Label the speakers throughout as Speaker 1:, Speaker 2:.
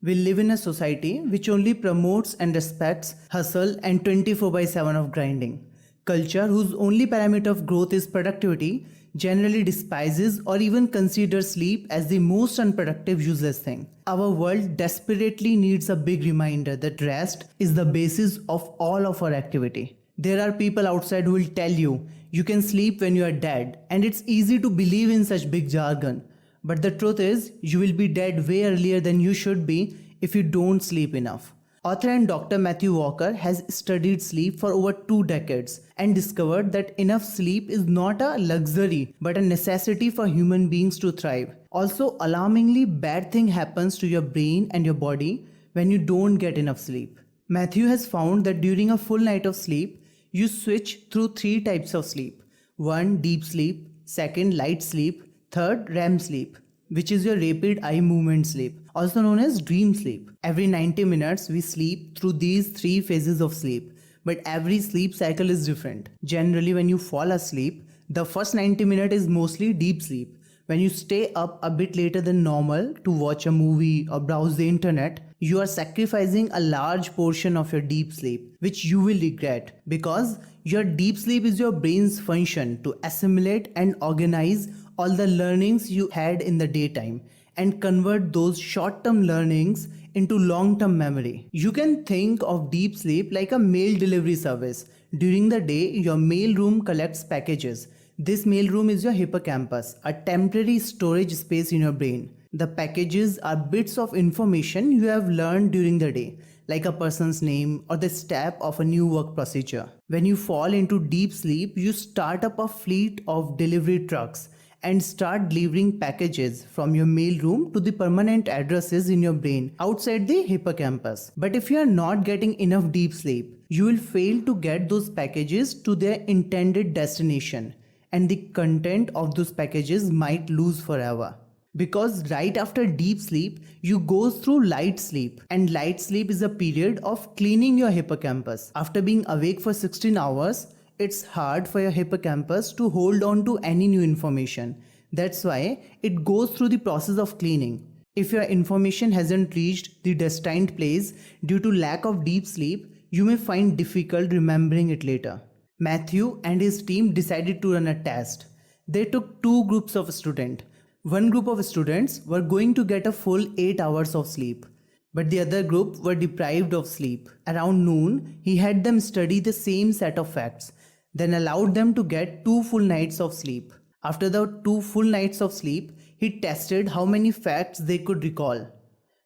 Speaker 1: We live in a society which only promotes and respects hustle and 24 by 7 of grinding. Culture whose only parameter of growth is productivity generally despises or even considers sleep as the most unproductive, useless thing. Our world desperately needs a big reminder that rest is the basis of all of our activity. There are people outside who will tell you can sleep when you are dead, and it's easy to believe in such big jargon. But the truth is, you will be dead way earlier than you should be if you don't sleep enough. Author and Dr. Matthew Walker has studied sleep for over 2 decades and discovered that enough sleep is not a luxury but a necessity for human beings to thrive. Also, alarmingly bad thing happens to your brain and your body when you don't get enough sleep. Matthew has found that during a full night of sleep, you switch through 3 types of sleep. 1. Deep sleep. 2. Light sleep. 3rd, REM sleep, which is your rapid eye movement sleep, also known as dream sleep. Every 90 minutes, we sleep through these 3 phases of sleep, but every sleep cycle is different. Generally, when you fall asleep, the first 90 minutes is mostly deep sleep. When you stay up a bit later than normal to watch a movie or browse the internet, you are sacrificing a large portion of your deep sleep, which you will regret, because your deep sleep is your brain's function to assimilate and organize all the learnings you had in the daytime and convert those short-term learnings into long-term memory. You can think of deep sleep like a mail delivery service. During the day, your mail room collects packages. This mail room is your hippocampus, a temporary storage space in your brain. The packages are bits of information you have learned during the day, like a person's name or the step of a new work procedure. When you fall into deep sleep, you start up a fleet of delivery trucks and start delivering packages from your mail room to the permanent addresses in your brain outside the hippocampus. But if you are not getting enough deep sleep, you will fail to get those packages to their intended destination, and the content of those packages might lose forever. Because right after deep sleep, you go through light sleep, and light sleep is a period of cleaning your hippocampus. After being awake for 16 hours, it's hard for your hippocampus to hold on to any new information. That's why it goes through the process of cleaning. If your information hasn't reached the destined place due to lack of deep sleep, you may find difficult remembering it later. Matthew and his team decided to run a test. They took 2 groups of students. One group of students were going to get a full 8 hours of sleep, but the other group were deprived of sleep. Around noon, he had them study the same set of facts, then allowed them to get 2 full nights of sleep. After the 2 full nights of sleep, he tested how many facts they could recall.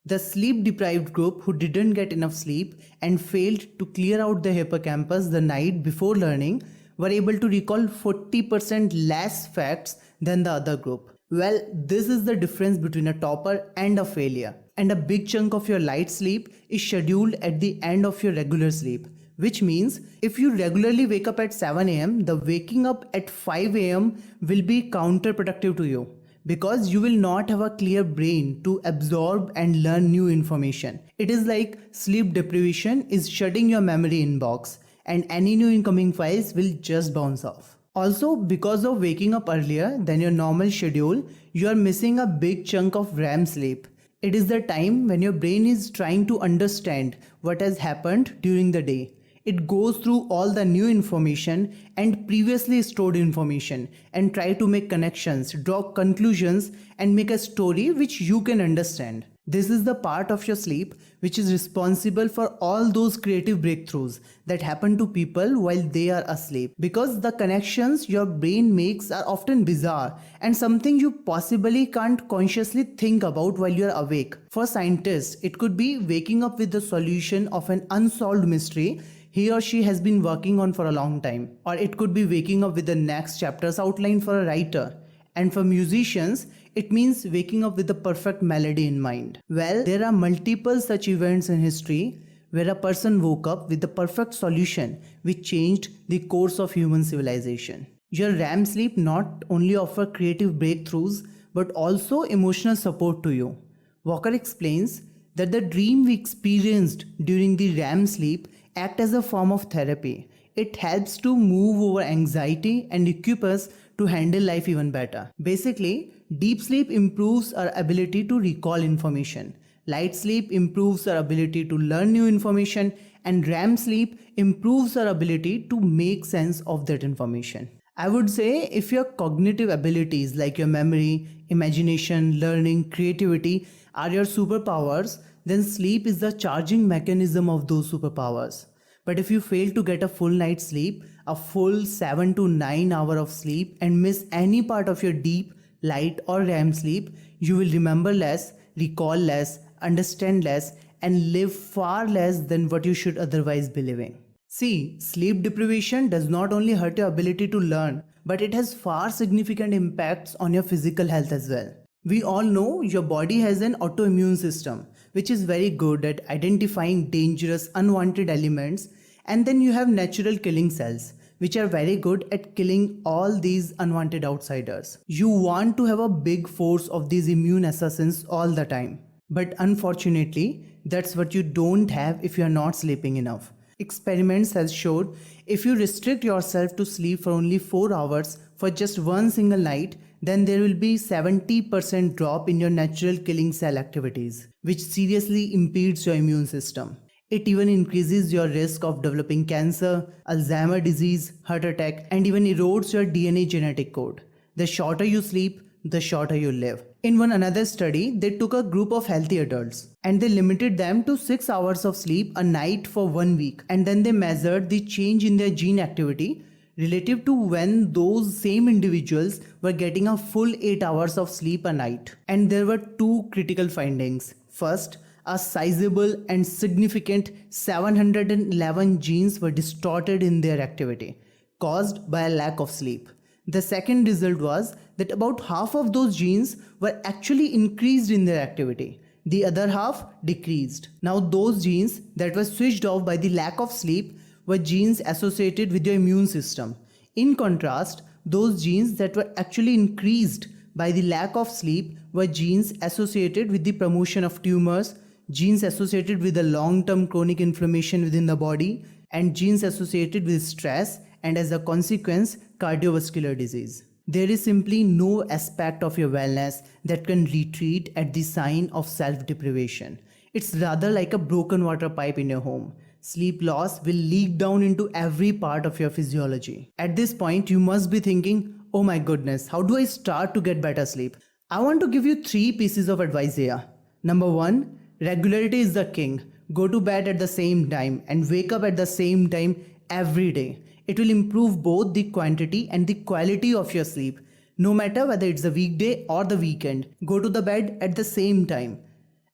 Speaker 1: The sleep-deprived group who didn't get enough sleep and failed to clear out the hippocampus the night before learning were able to recall 40% less facts than the other group. Well, this is the difference between a topper and a failure. And a big chunk of your light sleep is scheduled at the end of your regular sleep. Which means if you regularly wake up at 7 am, the waking up at 5 am will be counterproductive to you, because you will not have a clear brain to absorb and learn new information. It is like sleep deprivation is shutting your memory inbox, and any new incoming files will just bounce off. Also, because of waking up earlier than your normal schedule, you are missing a big chunk of REM sleep. It is the time when your brain is trying to understand what has happened during the day. It goes through all the new information and previously stored information and try to make connections, draw conclusions, and make a story which you can understand. This is the part of your sleep which is responsible for all those creative breakthroughs that happen to people while they are asleep. Because the connections your brain makes are often bizarre and something you possibly can't consciously think about while you are awake. For scientists, it could be waking up with the solution of an unsolved mystery he or she has been working on for a long time. Or it could be waking up with the next chapter's outline for a writer. And for musicians, it means waking up with the perfect melody in mind. Well, there are multiple such events in history where a person woke up with the perfect solution which changed the course of human civilization. Your REM sleep not only offers creative breakthroughs but also emotional support to you. Walker explains that the dream we experienced during the REM sleep act as a form of therapy. It helps to move over anxiety and equip us to handle life even better. Basically, deep sleep improves our ability to recall information. Light sleep improves our ability to learn new information, and REM sleep improves our ability to make sense of that information. I would say if your cognitive abilities like your memory, imagination, learning, creativity are your superpowers, then sleep is the charging mechanism of those superpowers. But if you fail to get a full night's sleep, a full 7 to 9 hour of sleep, and miss any part of your deep, light or REM sleep, you will remember less, recall less, understand less, and live far less than what you should otherwise be living. See, sleep deprivation does not only hurt your ability to learn, but it has far significant impacts on your physical health as well. We all know your body has an autoimmune system, which is very good at identifying dangerous, unwanted elements, and then you have natural killing cells, which are very good at killing all these unwanted outsiders. You want to have a big force of these immune assassins all the time. But unfortunately, that's what you don't have if you're not sleeping enough. Experiments has showed if you restrict yourself to sleep for only 4 hours for just one single night, then there will be 70% drop in your natural killing cell activities, which seriously impedes your immune system. It even increases your risk of developing cancer, Alzheimer disease, heart attack, and even erodes your DNA genetic code. The shorter you sleep, the shorter you live. In one another study, they took a group of healthy adults and they limited them to 6 hours of sleep a night for 1 week, and then they measured the change in their gene activity relative to when those same individuals were getting a full 8 hours of sleep a night. And there were two critical findings. First, a sizable and significant 711 genes were distorted in their activity, caused by a lack of sleep. The second result was that about half of those genes were actually increased in their activity. The other half decreased. Now those genes that were switched off by the lack of sleep were genes associated with your immune system. In contrast, those genes that were actually increased by the lack of sleep were genes associated with the promotion of tumors, genes associated with the long-term chronic inflammation within the body, and genes associated with stress and as a consequence cardiovascular disease. There is simply no aspect of your wellness that can retreat at the sign of self-deprivation. It's rather like a broken water pipe in your home. Sleep loss will leak down into every part of your physiology. At this point, you must be thinking, oh my goodness, how do I start to get better sleep? I want to give you 3 pieces of advice here. Number 1, regularity is the king. Go to bed at the same time and wake up at the same time every day. It will improve both the quantity and the quality of your sleep. No matter whether it's a weekday or the weekend, go to the bed at the same time.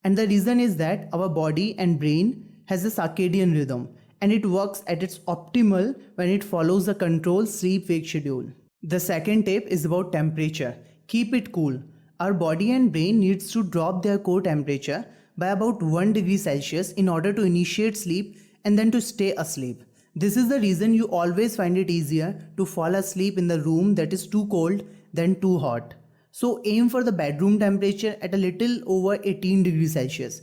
Speaker 1: And the reason is that our body and brain has a circadian rhythm, and it works at its optimal when it follows a controlled sleep-wake schedule. The second tip is about temperature. Keep it cool. Our body and brain needs to drop their core temperature by about 1 degree Celsius in order to initiate sleep and then to stay asleep. This is the reason you always find it easier to fall asleep in the room that is too cold than too hot. So aim for the bedroom temperature at a little over 18 degrees Celsius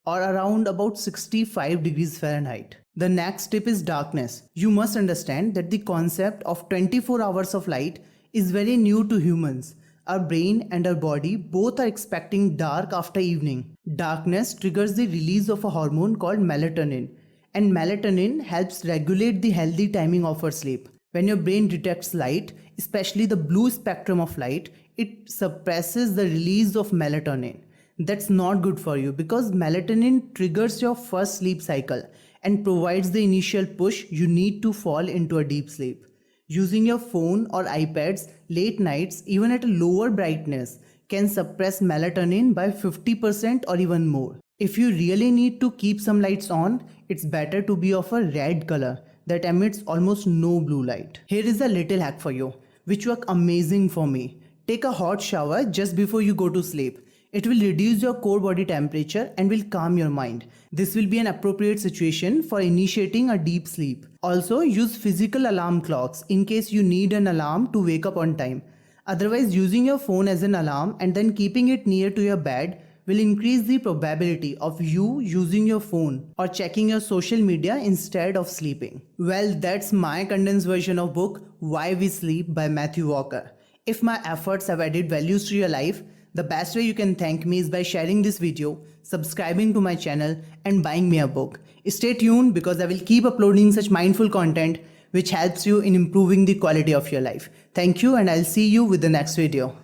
Speaker 1: or around about 65 degrees Fahrenheit. The next tip is darkness. You must understand that the concept of 24 hours of light is very new to humans. Our brain and our body both are expecting dark after evening. Darkness triggers the release of a hormone called melatonin, and melatonin helps regulate the healthy timing of our sleep. When your brain detects light, especially the blue spectrum of light, it suppresses the release of melatonin. That's not good for you because melatonin triggers your first sleep cycle and provides the initial push you need to fall into a deep sleep. Using your phone or iPads late nights, even at a lower brightness, can suppress melatonin by 50% or even more. If you really need to keep some lights on, it's better to be of a red color that emits almost no blue light. Here is a little hack for you, which worked amazing for me. Take a hot shower just before you go to sleep. It will reduce your core body temperature and will calm your mind. This will be an appropriate situation for initiating a deep sleep. Also, use physical alarm clocks in case you need an alarm to wake up on time. Otherwise, using your phone as an alarm and then keeping it near to your bed will increase the probability of you using your phone or checking your social media instead of sleeping. Well, that's my condensed version of book Why We Sleep by Matthew Walker. If my efforts have added values to your life, The best way you can thank me is by sharing this video, subscribing to my channel, and buying me a book. Stay tuned because I will keep uploading such mindful content which helps you in improving the quality of your life. Thank you, and I'll see you with the next video.